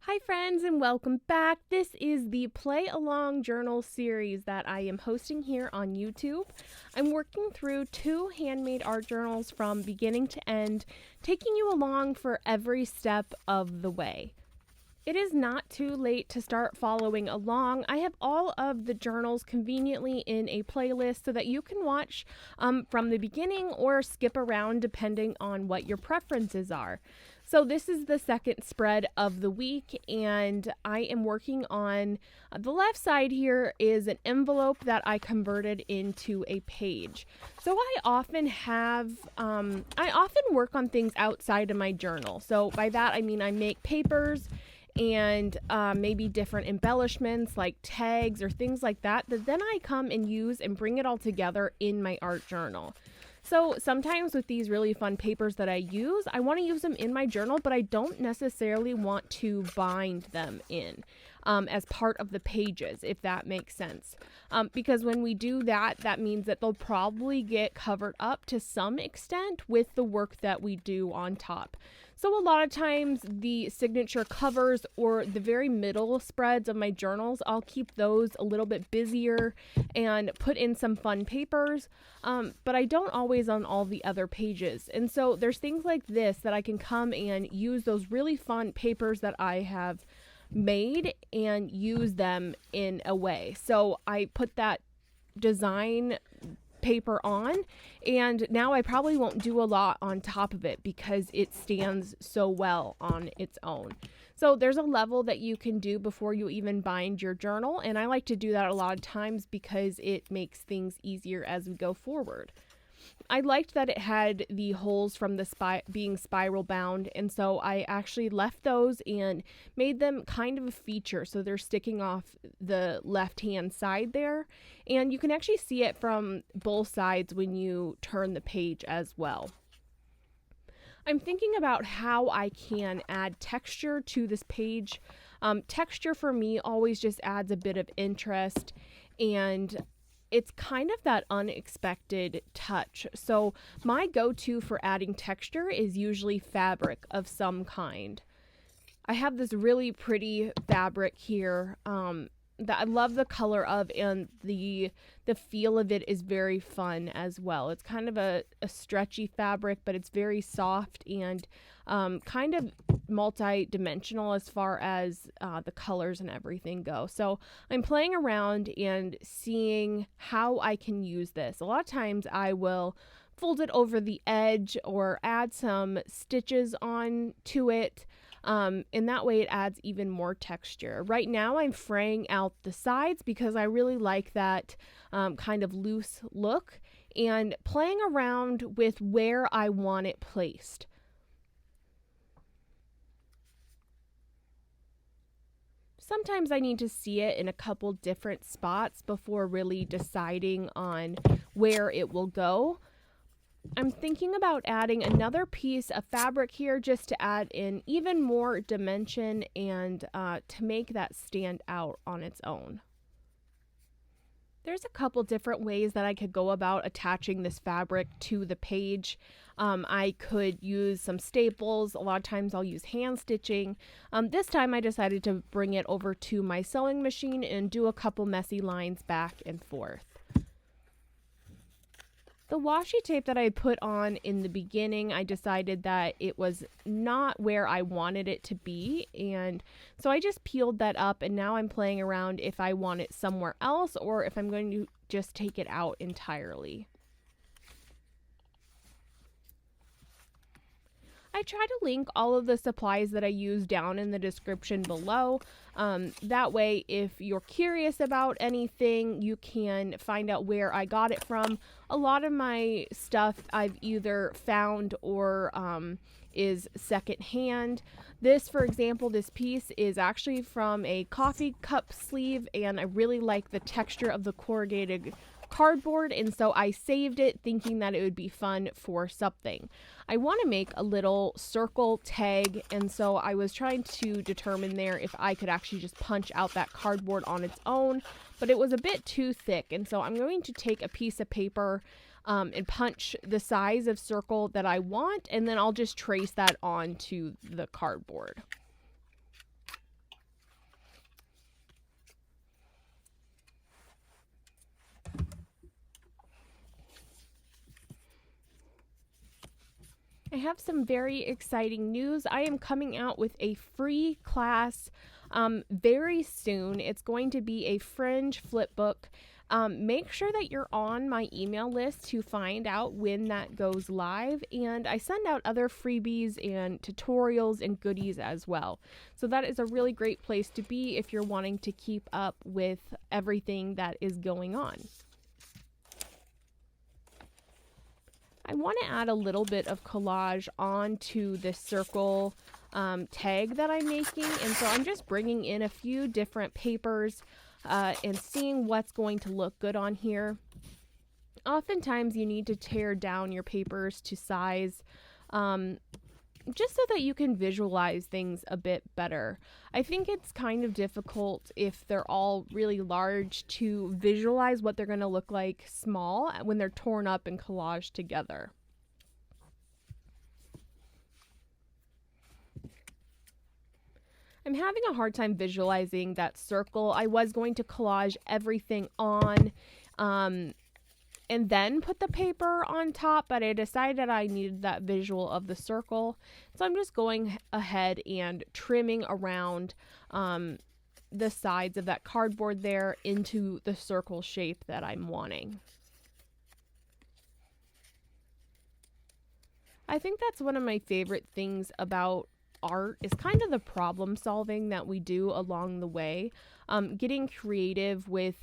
Hi friends and welcome back. This is the Play Along Journal series that I am hosting here on YouTube. I'm working through 2 handmade art journals from beginning to end, taking you along for every step of the way. It is not too late to start following along. I have all of the journals conveniently in a playlist so that you can watch from the beginning or skip around depending on what your preferences are. So this is the second spread of the week, and I am working on the left side here is an envelope that I converted into a page. So I often work on things outside of my journal. So by that I mean I make papers and maybe different embellishments like tags or things like that then I come and use and bring it all together in my art journal. So sometimes with these really fun papers that I use, I want to use them in my journal, but I don't necessarily want to bind them in as part of the pages, if that makes sense. Because when we do that, that means that they'll probably get covered up to some extent with the work that we do on top. So a lot of times the signature covers or the very middle spreads of my journals, I'll keep those a little bit busier and put in some fun papers, but I don't always on all the other pages. And so there's things like this that I can come and use those really fun papers that I have made and use them in a way. So I put that design paper on, and now I probably won't do a lot on top of it because it stands so well on its own. So there's a level that you can do before you even bind your journal, and I like to do that a lot of times because it makes things easier as we go forward. I liked that it had the holes from the being spiral bound, and so I actually left those and made them kind of a feature, so they're sticking off the left hand side there, and you can actually see it from both sides when you turn the page as well. I'm thinking about how I can add texture to this page. Texture for me always just adds a bit of interest, and it's kind of that unexpected touch. So my go-to for adding texture is usually fabric of some kind. I have this really pretty fabric here that I love the color of, and the feel of it is very fun as well. It's kind of a stretchy fabric, but it's very soft and kind of multi-dimensional as far as the colors and everything go. So I'm playing around and seeing how I can use this. A lot of times I will fold it over the edge or add some stitches on to it. And that way it adds even more texture. Right now I'm fraying out the sides because I really like that kind of loose look, and playing around with where I want it placed. Sometimes I need to see it in a couple different spots before really deciding on where it will go. I'm thinking about adding another piece of fabric here just to add in even more dimension and to make that stand out on its own. There's a couple different ways that I could go about attaching this fabric to the page. I could use some staples. A lot of times I'll use hand stitching. This time I decided to bring it over to my sewing machine and do a couple messy lines back and forth. The washi tape that I put on in the beginning, I decided that it was not where I wanted it to be, and so I just peeled that up, and now I'm playing around if I want it somewhere else or if I'm going to just take it out entirely. I try to link all of the supplies that I use down in the description below. That way, if you're curious about anything, you can find out where I got it from. A lot of my stuff I've either found or is secondhand. This, for example, this piece is actually from a coffee cup sleeve, and I really like the texture of the corrugated cardboard, and so I saved it thinking that it would be fun for something. I want to make a little circle tag, and so I was trying to determine there if I could actually just punch out that cardboard on its own, but it was a bit too thick, and so I'm going to take a piece of paper and punch the size of circle that I want, and then I'll just trace that onto the cardboard. I have some very exciting news. I am coming out with a free class very soon. It's going to be a Fringe flipbook. Make sure that you're on my email list to find out when that goes live. And I send out other freebies and tutorials and goodies as well. So that is a really great place to be if you're wanting to keep up with everything that is going on. I want to add a little bit of collage onto this circle tag that I'm making, and so I'm just bringing in a few different papers and seeing what's going to look good on here. Oftentimes you need to tear down your papers to size just so that you can visualize things a bit better. I think it's kind of difficult if they're all really large to visualize what they're going to look like small when they're torn up and collaged together. I'm having a hard time visualizing that circle. I was going to collage everything on and then put the paper on top, but I decided I needed that visual of the circle. So I'm just going ahead and trimming around the sides of that cardboard there into the circle shape that I'm wanting. I think that's one of my favorite things about art is kind of the problem solving that we do along the way. Getting creative with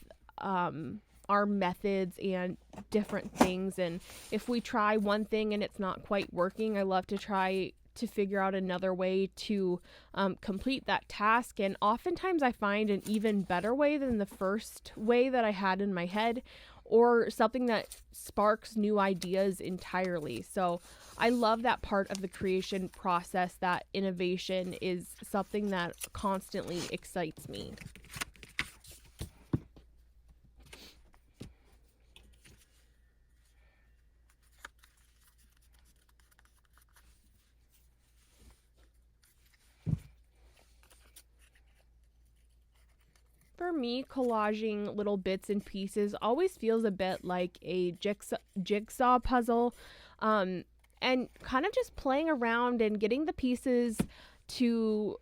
our methods and different things, and if we try one thing and it's not quite working, I love to try to figure out another way to complete that task, and oftentimes I find an even better way than the first way that I had in my head, or something that sparks new ideas entirely. So I love that part of the creation process. That innovation is something that constantly excites me. For me, collaging little bits and pieces always feels a bit like a jigsaw puzzle, and kind of just playing around and getting the pieces to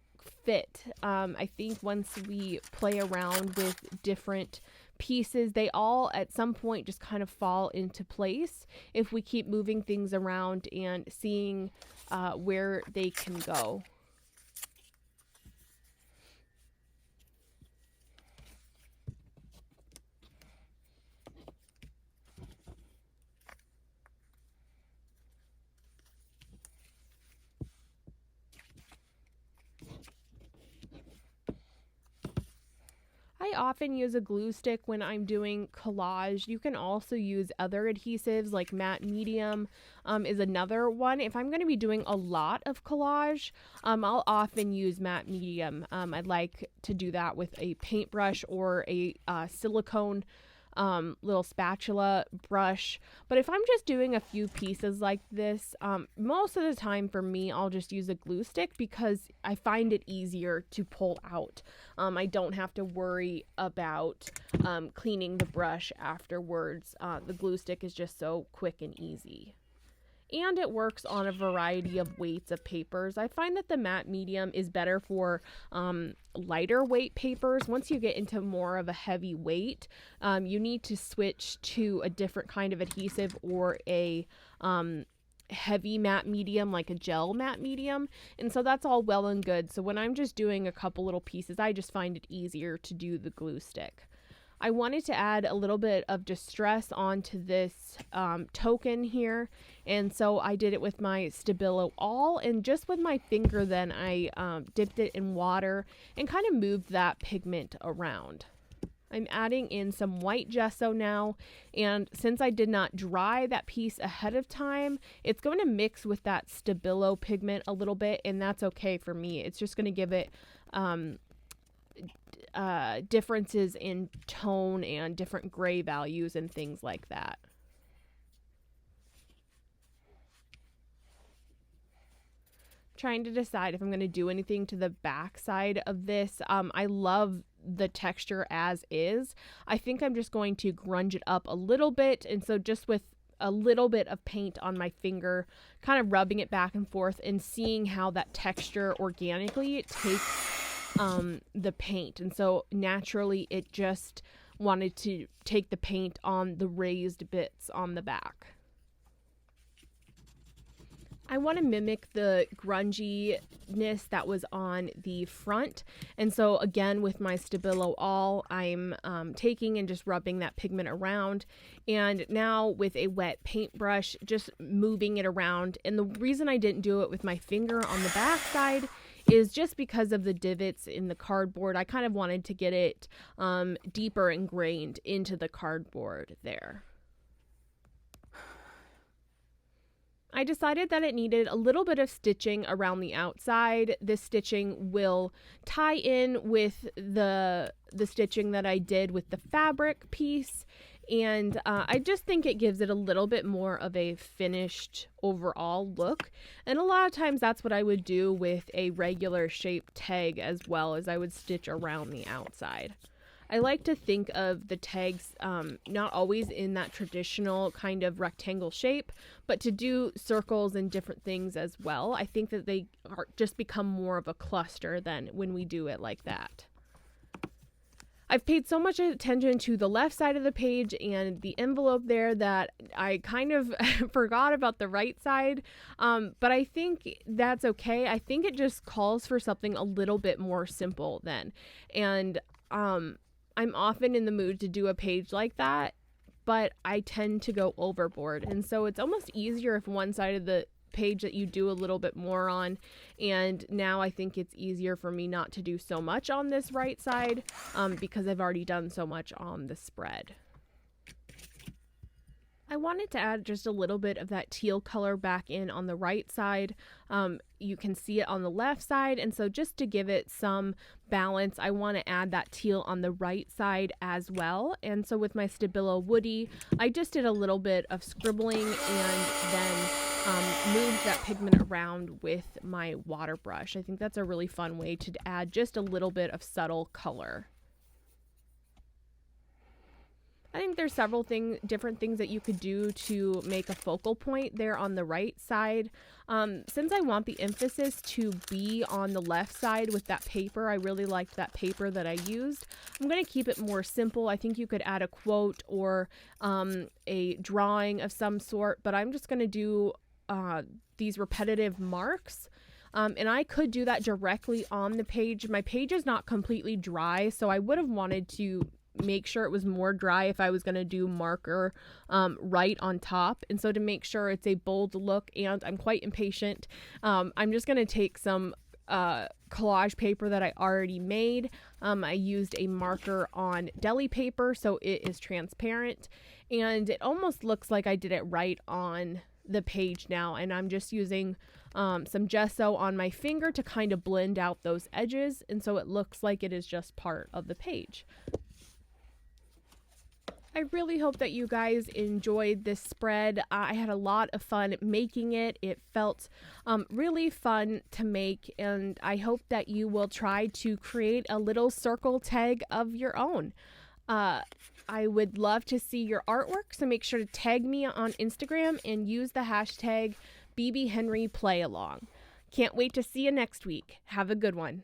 fit. I think once we play around with different pieces, they all at some point just kind of fall into place if we keep moving things around and seeing where they can go. I often use a glue stick when I'm doing collage. You can also use other adhesives like matte medium is another one. If I'm going to be doing a lot of collage, I'll often use matte medium. I'd like to do that with a paintbrush or a silicone little spatula brush. But if I'm just doing a few pieces like this, most of the time for me, I'll just use a glue stick because I find it easier to pull out. I don't have to worry about cleaning the brush afterwards. The glue stick is just so quick and easy. And it works on a variety of weights of papers. I find that the matte medium is better for lighter weight papers. Once you get into more of a heavy weight, you need to switch to a different kind of adhesive or a heavy matte medium, like a gel matte medium. And so that's all well and good. So when I'm just doing a couple little pieces, I just find it easier to do the glue stick. I wanted to add a little bit of distress onto this token here, and so I did it with my Stabilo All, and just with my finger then I dipped it in water and kind of moved that pigment around. I'm adding in some white gesso now, and since I did not dry that piece ahead of time, it's going to mix with that Stabilo pigment a little bit, and that's okay for me. It's just going to give it differences in tone and different gray values and things like that. Trying to decide if I'm going to do anything to the back side of this. I love the texture as is. I think I'm just going to grunge it up a little bit, and so just with a little bit of paint on my finger, kind of rubbing it back and forth and seeing how that texture organically takes the paint. And so naturally it just wanted to take the paint on the raised bits on the back. I want to mimic the grunginess that was on the front. And so again, with my Stabilo All, I'm taking and just rubbing that pigment around. And now with a wet paintbrush, just moving it around. And the reason I didn't do it with my finger on the back side is just because of the divots in the cardboard. I kind of wanted to get it deeper ingrained into the cardboard there. I decided that it needed a little bit of stitching around the outside. This stitching will tie in with the stitching that I did with the fabric piece, and I just think it gives it a little bit more of a finished overall look. And a lot of times that's what I would do with a regular shaped tag as well, as I would stitch around the outside. I like to think of the tags not always in that traditional kind of rectangle shape, but to do circles and different things as well. I think that they just become more of a cluster than when we do it like that. I've paid so much attention to the left side of the page and the envelope there that I kind of forgot about the right side, but I think that's okay. I think it just calls for something a little bit more simple then. And I'm often in the mood to do a page like that, but I tend to go overboard. And so it's almost easier if one side of the page that you do a little bit more on. And now I think it's easier for me not to do so much on this right side because I've already done so much on the spread. I wanted to add just a little bit of that teal color back in on the right side. You can see it on the left side, and so just to give it some balance, I want to add that teal on the right side as well. And so with my Stabilo Woody, I just did a little bit of scribbling and then moved that pigment around with my water brush. I think that's a really fun way to add just a little bit of subtle color. I think there's several different things that you could do to make a focal point there on the right side. Since I want the emphasis to be on the left side with that paper, I really liked that paper that I used. I'm going to keep it more simple. I think you could add a quote or a drawing of some sort, but I'm just going to do these repetitive marks. And I could do that directly on the page. My page is not completely dry, so I would have wanted to make sure it was more dry if I was going to do marker right on top. And so to make sure it's a bold look, and I'm quite impatient, I'm just going to take some collage paper that I already made. I used a marker on deli paper, so it is transparent, and it almost looks like I did it right on the page now. And I'm just using some gesso on my finger to kind of blend out those edges, and so it looks like it is just part of the page. I really hope that you guys enjoyed this spread. I had a lot of fun making it. It felt really fun to make, and I hope that you will try to create a little circle tag of your own. I would love to see your artwork, so make sure to tag me on Instagram and use the hashtag BBHenryPlayAlong. Can't wait to see you next week. Have a good one.